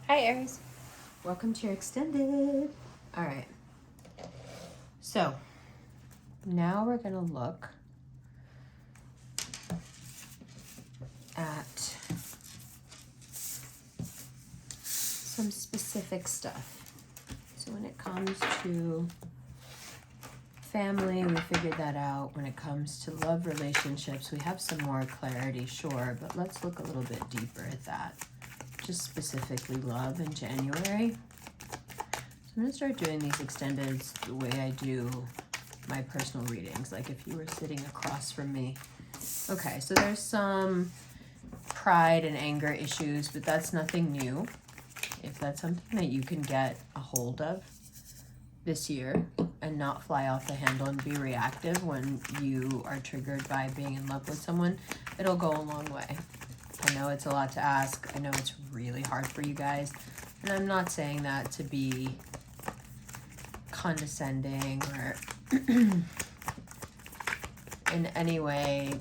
Hi, Aries. Welcome to your extended. All right. So now we're going to look at some specific stuff. So when it comes to family, we figured that out. When it comes to love relationships, we have some more clarity, sure, but let's look a little bit deeper at that. Just specifically love in January. So I'm going to start doing these extendeds the way I do my personal readings, like if you were sitting across from me. Okay, so there's some pride and anger issues, but that's nothing new. If that's something that you can get a hold of this year and not fly off the handle and be reactive when you are triggered by being in love with someone, it'll go a long way. I know it's a lot to ask. I know it's really hard for you guys. And I'm not saying that to be condescending or in any way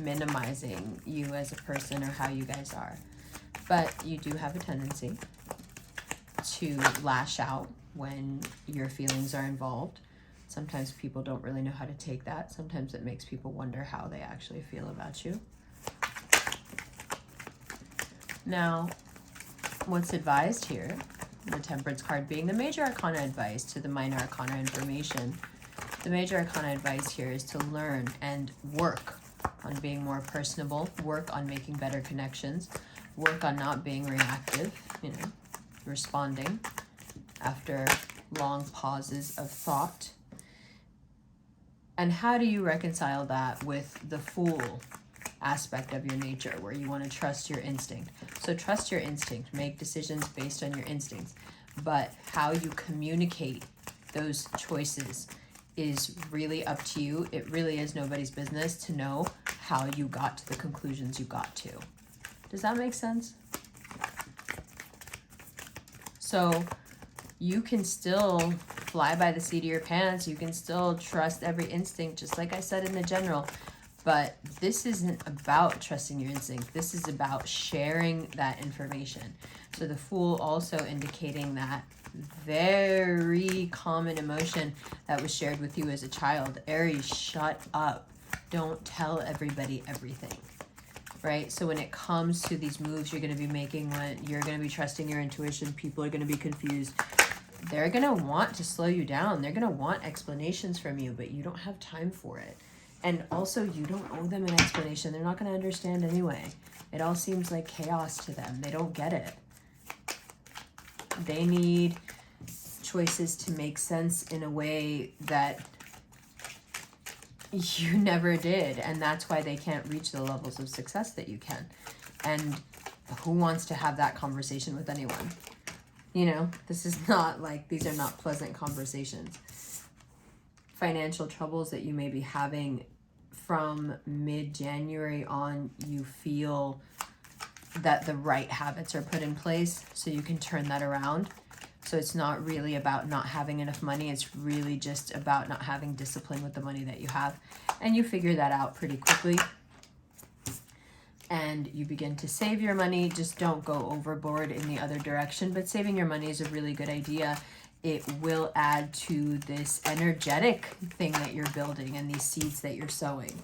minimizing you as a person or how you guys are. But you do have a tendency to lash out when your feelings are involved. Sometimes people don't really know how to take that. Sometimes it makes people wonder how they actually feel about you. Now, what's advised here, the Temperance card being the major arcana advice to the minor arcana information, the major arcana advice here is to learn and work on being more personable, work on making better connections, work on not being reactive, responding after long pauses of thought. And how do you reconcile that with the Fool aspect of your nature, where you want to trust your instinct? So trust your instinct, make decisions based on your instincts, but how you communicate those choices is really up to you. It really is nobody's business to know how you got to the conclusions you got to. Does that make sense? So you can still fly by the seat of your pants. You can still trust every instinct, just like I said in the general. But this isn't about trusting your instinct. This is about sharing that information. So the Fool also indicating that very common emotion that was shared with you as a child. Aries, shut up. Don't tell everybody everything. Right? So when it comes to these moves you're going to be making, when you're going to be trusting your intuition, people are going to be confused. They're going to want to slow you down. They're going to want explanations from you, but you don't have time for it. And also, you don't owe them an explanation. They're not going to understand anyway. It all seems like chaos to them. They don't get it. They need choices to make sense in a way that you never did. And that's why they can't reach the levels of success that you can. And who wants to have that conversation with anyone? This is not like, these are not pleasant conversations. Financial troubles that you may be having from mid-January on, you feel that the right habits are put in place so you can turn that around. So it's not really about not having enough money. It's really just about not having discipline with the money that you have. And you figure that out pretty quickly. And you begin to save your money. Just don't go overboard in the other direction. But saving your money is a really good idea. It will add to this energetic thing that you're building and these seeds that you're sowing.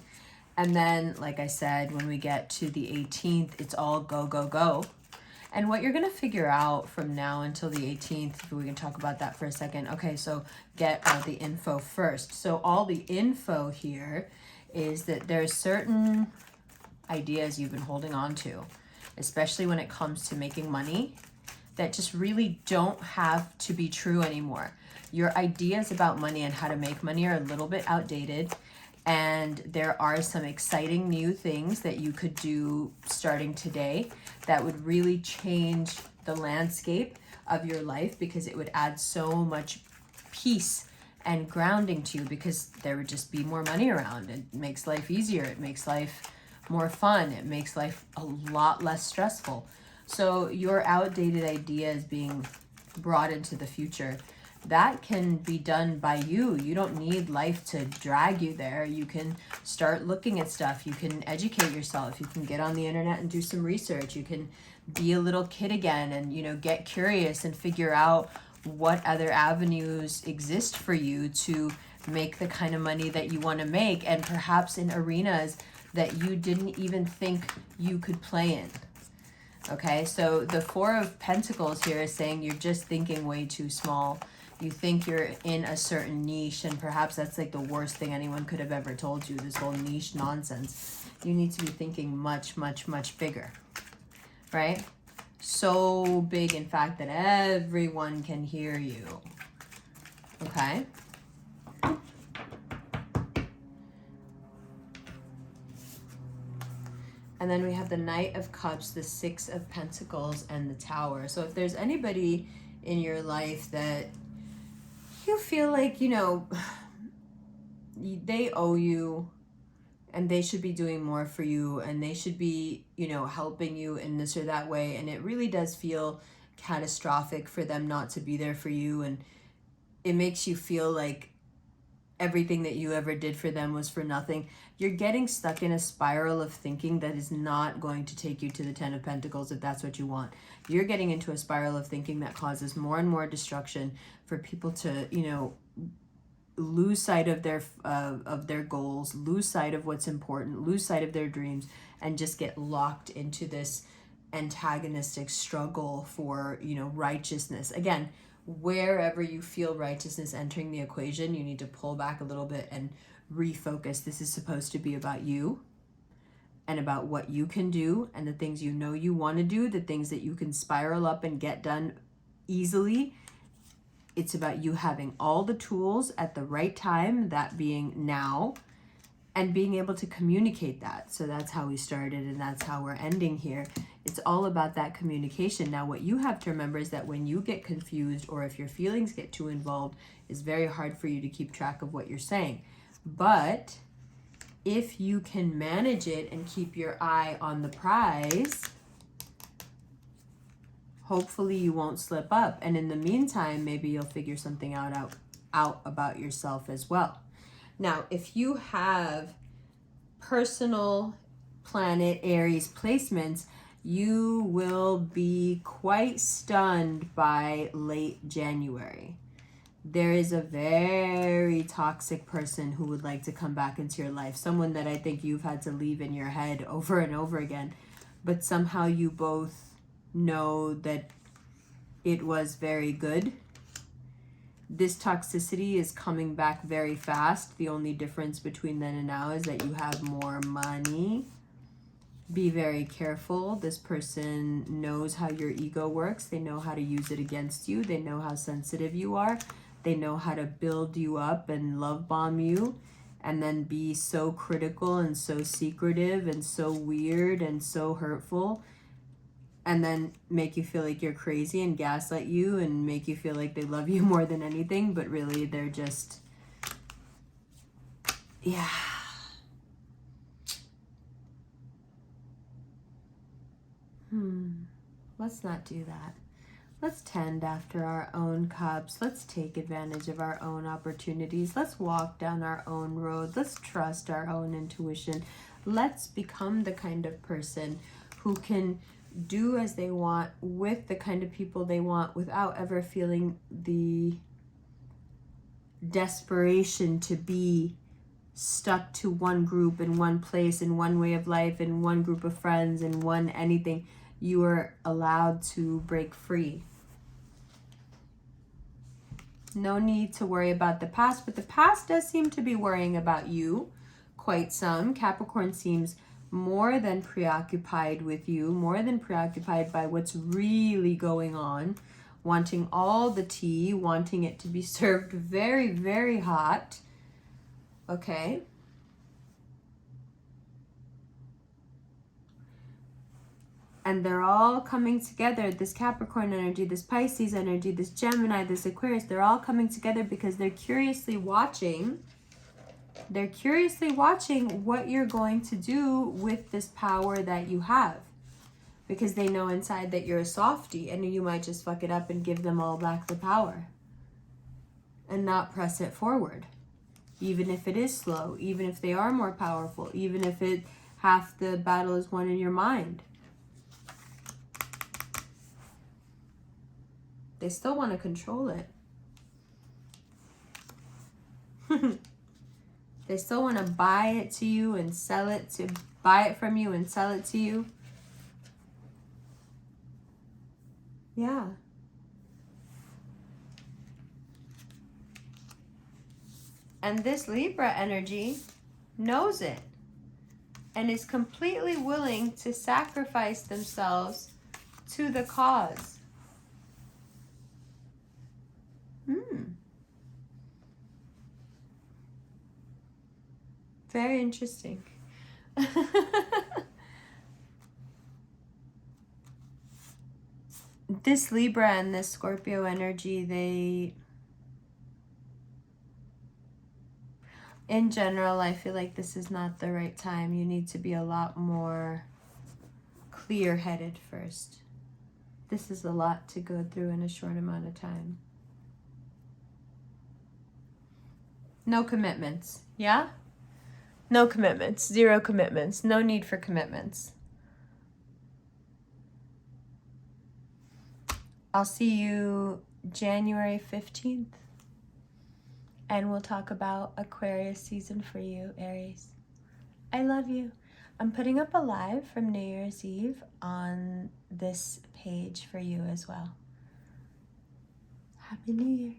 And then, like I said, when we get to the 18th, it's all go, go, go. And what you're going to figure out from now until the 18th, if we can talk about that for a second. Okay, so get all the info first. So all the info here is that there's certain ideas you've been holding on to, especially when it comes to making money, that just really don't have to be true anymore. Your ideas about money and how to make money are a little bit outdated, and there are some exciting new things that you could do starting today that would really change the landscape of your life, because it would add so much peace and grounding to you, because there would just be more money around. It makes life easier. It makes life more fun. It makes life a lot less stressful. So your outdated idea is being brought into the future, that can be done by you. You don't need life to drag you there. You can start looking at stuff. You can educate yourself. You can get on the internet and do some research. You can be a little kid again and, you know, get curious and figure out what other avenues exist for you to make the kind of money that you want to make, and perhaps in arenas that you didn't even think you could play in. Okay, so the Four of Pentacles here is saying you're just thinking way too small. You think you're in a certain niche, and perhaps that's like the worst thing anyone could have ever told you, this whole niche nonsense. You need to be thinking much, much, much bigger, right? So big, in fact, that everyone can hear you, okay? And then we have the Knight of Cups, the Six of Pentacles, and the Tower. So if there's anybody in your life that you feel like, you know, they owe you and they should be doing more for you and they should be, you know, helping you in this or that way, and it really does feel catastrophic for them not to be there for you, and it makes you feel like everything that you ever did for them was for nothing. You're getting stuck in a spiral of thinking that is not going to take you to the Ten of Pentacles if that's what you want. You're getting into a spiral of thinking that causes more and more destruction for people to, you know, lose sight of their goals, lose sight of what's important, lose sight of their dreams, and just get locked into this antagonistic struggle for, you know, righteousness. Again, wherever you feel righteousness entering the equation, you need to pull back a little bit and refocus. This is supposed to be about you and about what you can do and the things you know you want to do, the things that you can spiral up and get done easily. It's about you having all the tools at the right time, that being now, and being able to communicate that. So that's how we started and that's how we're ending here. It's all about that communication. Now, what you have to remember is that when you get confused or if your feelings get too involved, it's very hard for you to keep track of what you're saying. But if you can manage it and keep your eye on the prize, hopefully you won't slip up. And in the meantime, maybe you'll figure something out about yourself as well. Now, if you have personal planet Aries placements, you will be quite stunned by late January. There is a very toxic person who would like to come back into your life. Someone that I think you've had to leave in your head over and over again. But somehow you both know that it was very good. This toxicity is coming back very fast. The only difference between then and now is that you have more money. Be very careful. This person knows how your ego works. They know how to use it against you. They know how sensitive you are. They know how to build you up and love bomb you, and then be so critical and so secretive and so weird and so hurtful, and then make you feel like you're crazy and gaslight you and make you feel like they love you more than anything, but really they're just, yeah. Let's not do that. Let's tend after our own cups. Let's take advantage of our own opportunities. Let's walk down our own road. Let's trust our own intuition. Let's become the kind of person who can do as they want with the kind of people they want without ever feeling the desperation to be stuck to one group in one place, in one way of life, in one group of friends, in one anything. You are allowed to break free. No need to worry about the past, but the past does seem to be worrying about you quite some. Capricorn seems more than preoccupied with you, more than preoccupied by what's really going on, wanting all the tea, wanting it to be served very, very hot. Okay. And they're all coming together, this Capricorn energy, this Pisces energy, this Gemini, this Aquarius, they're all coming together because they're curiously watching. They're curiously watching what you're going to do with this power that you have. Because they know inside that you're a softie and you might just fuck it up and give them all back the power. and not press it forward. Even if it is slow, even if they are more powerful, even if half the battle is won in your mind. They still want to control it. They still want to buy it to you and sell it to buy it from you and sell it to you. Yeah. And this Libra energy knows it and is completely willing to sacrifice themselves to the cause. Very interesting. This Libra and this Scorpio energy, in general, I feel like this is not the right time. You need to be a lot more clear-headed first. This is a lot to go through in a short amount of time. No commitments, yeah? No commitments, 0 commitments, no need for commitments. I'll see you January 15th. And we'll talk about Aquarius season for you, Aries. I love you. I'm putting up a live from New Year's Eve on this page for you as well. Happy New Year.